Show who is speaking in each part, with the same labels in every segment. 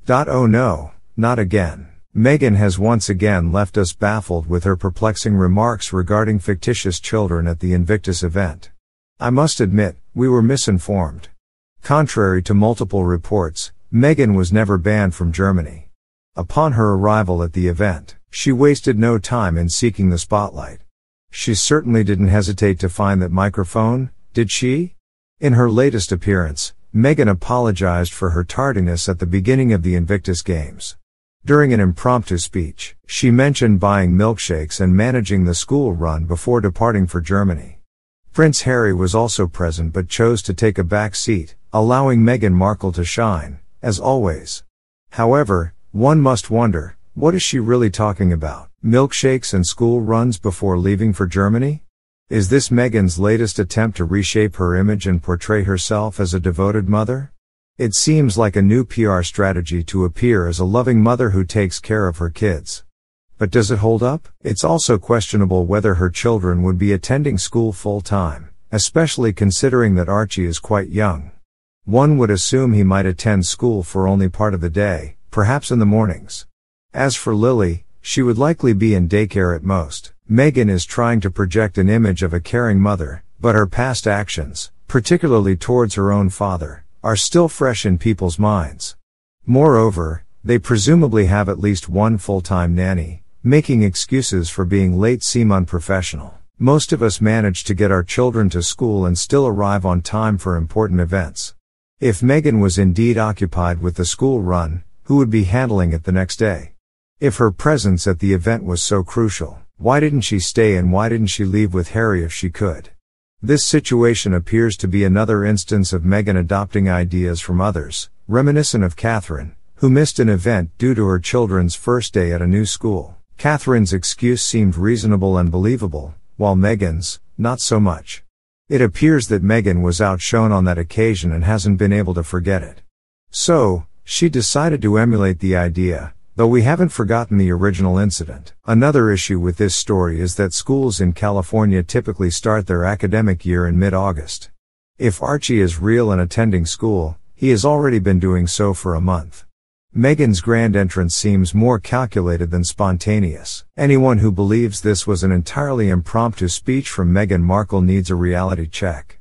Speaker 1: Oh no, not again. Meghan has once again left us baffled with her perplexing remarks regarding fictitious children at the Invictus event. I must admit, we were misinformed. Contrary to multiple reports, Meghan was never banned from Germany. Upon her arrival at the event, she wasted no time in seeking the spotlight. She certainly didn't hesitate to find that microphone, did she? In her latest appearance, Meghan apologized for her tardiness at the beginning of the Invictus Games. During an impromptu speech, she mentioned buying milkshakes and managing the school run before departing for Germany. Prince Harry was also present but chose to take a back seat, allowing Meghan Markle to shine, as always. However, one must wonder, what is she really talking about? Milkshakes and school runs before leaving for Germany? Is this Meghan's latest attempt to reshape her image and portray herself as a devoted mother? It seems like a new PR strategy to appear as a loving mother who takes care of her kids. But does it hold up? It's also questionable whether her children would be attending school full-time, especially considering that Archie is quite young. One would assume he might attend school for only part of the day, perhaps in the mornings. As for Lily, she would likely be in daycare at most. Meghan is trying to project an image of a caring mother, but her past actions, particularly towards her own father, are still fresh in people's minds. Moreover, they presumably have at least one full-time nanny. Making excuses for being late seem unprofessional. Most of us manage to get our children to school and still arrive on time for important events. If Meghan was indeed occupied with the school run, who would be handling it the next day? If her presence at the event was so crucial, why didn't she stay and why didn't she leave with Harry if she could? This situation appears to be another instance of Meghan adopting ideas from others, reminiscent of Catherine, who missed an event due to her children's first day at a new school. Catherine's excuse seemed reasonable and believable, while Meghan's, not so much. It appears that Meghan was outshone on that occasion and hasn't been able to forget it. So, she decided to emulate the idea, though we haven't forgotten the original incident. Another issue with this story is that schools in California typically start their academic year in mid-August. If Archie is real and attending school, he has already been doing so for a month. Meghan's grand entrance seems more calculated than spontaneous. Anyone who believes this was an entirely impromptu speech from Meghan Markle needs a reality check.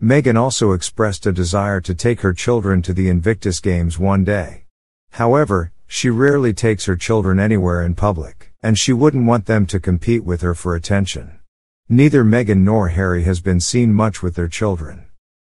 Speaker 1: Meghan also expressed a desire to take her children to the Invictus Games one day. However, she rarely takes her children anywhere in public, and she wouldn't want them to compete with her for attention. Neither Meghan nor Harry has been seen much with their children.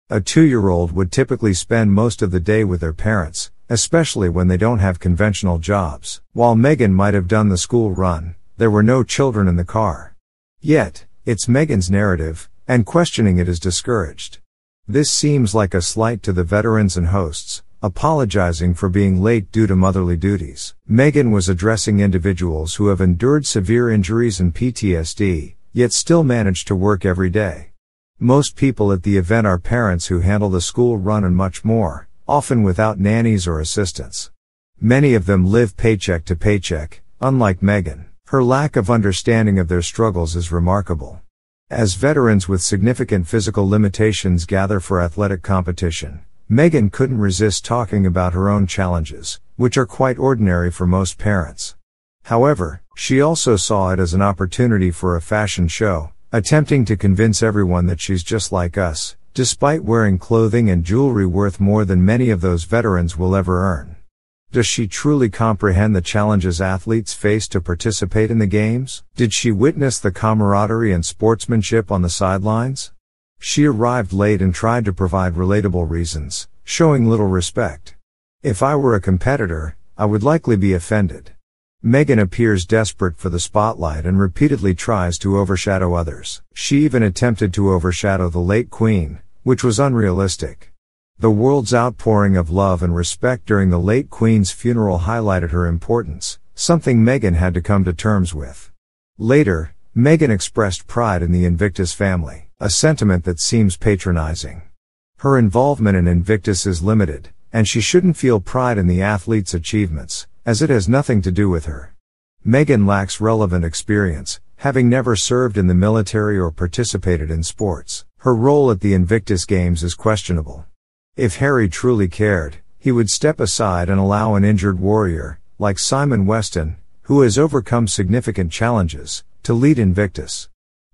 Speaker 1: A 2-year-old would typically spend most of the day with their parents, especially when they don't have conventional jobs. While Meghan might have done the school run, there were no children in the car. Yet, it's Meghan's narrative, and questioning it is discouraged. This seems like a slight to the veterans and hosts, apologizing for being late due to motherly duties. Meghan was addressing individuals who have endured severe injuries and PTSD, yet still manage to work every day. Most people at the event are parents who handle the school run and much more, often without nannies or assistants. Many of them live paycheck to paycheck, unlike Meghan. Her lack of understanding of their struggles is remarkable. As veterans with significant physical limitations gather for athletic competition, Meghan couldn't resist talking about her own challenges, which are quite ordinary for most parents. However, she also saw it as an opportunity for a fashion show, attempting to convince everyone that she's just like us, despite wearing clothing and jewelry worth more than many of those veterans will ever earn. Does she truly comprehend the challenges athletes face to participate in the games? Did she witness the camaraderie and sportsmanship on the sidelines? She arrived late and tried to provide relatable reasons, showing little respect. If I were a competitor, I would likely be offended. Meghan appears desperate for the spotlight and repeatedly tries to overshadow others. She even attempted to overshadow the late Queen, which was unrealistic. The world's outpouring of love and respect during the late Queen's funeral highlighted her importance, something Meghan had to come to terms with. Later, Meghan expressed pride in the Invictus family, a sentiment that seems patronizing. Her involvement in Invictus is limited, and she shouldn't feel pride in the athletes' achievements, as it has nothing to do with her. Meghan lacks relevant experience, having never served in the military or participated in sports. Her role at the Invictus Games is questionable. If Harry truly cared, he He would step aside and allow an injured warrior, like Simon Weston, who has overcome significant challenges, to lead Invictus.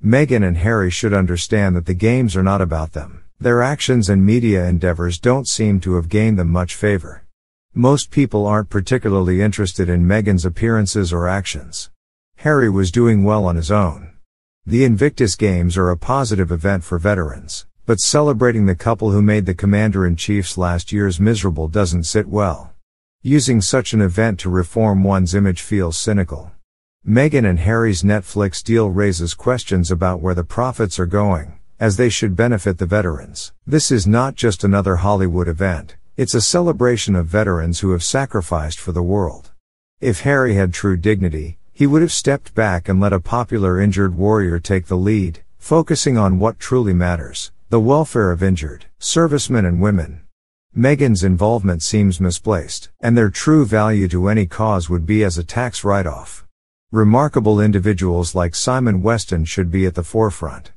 Speaker 1: Meghan and Harry should understand that the games are not about them. Their actions and media endeavors don't seem to have gained them much favor. Most people aren't particularly interested in Meghan's appearances or actions. Harry was doing well on his own. The Invictus Games are a positive event for veterans, but celebrating the couple who made the Commander-in-Chief's last year's miserable doesn't sit well. Using such an event to reform one's image feels cynical. Meghan and Harry's Netflix deal raises questions about where the profits are going, as they should benefit the veterans. This is not just another Hollywood event, it's a celebration of veterans who have sacrificed for the world. If Harry had true dignity, he would have stepped back and let a popular injured warrior take the lead, focusing on what truly matters, the welfare of injured servicemen and women. Meghan's involvement seems misplaced, and their true value to any cause would be as a tax write-off. Remarkable individuals like Simon Weston should be at the forefront.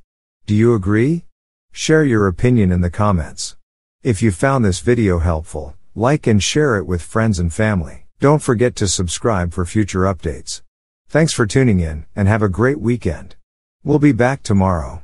Speaker 1: Do you agree? Share your opinion in the comments. If you found this video helpful, like and share it with friends and family. Don't forget to subscribe for future updates. Thanks for tuning in, and have a great weekend. We'll be back tomorrow.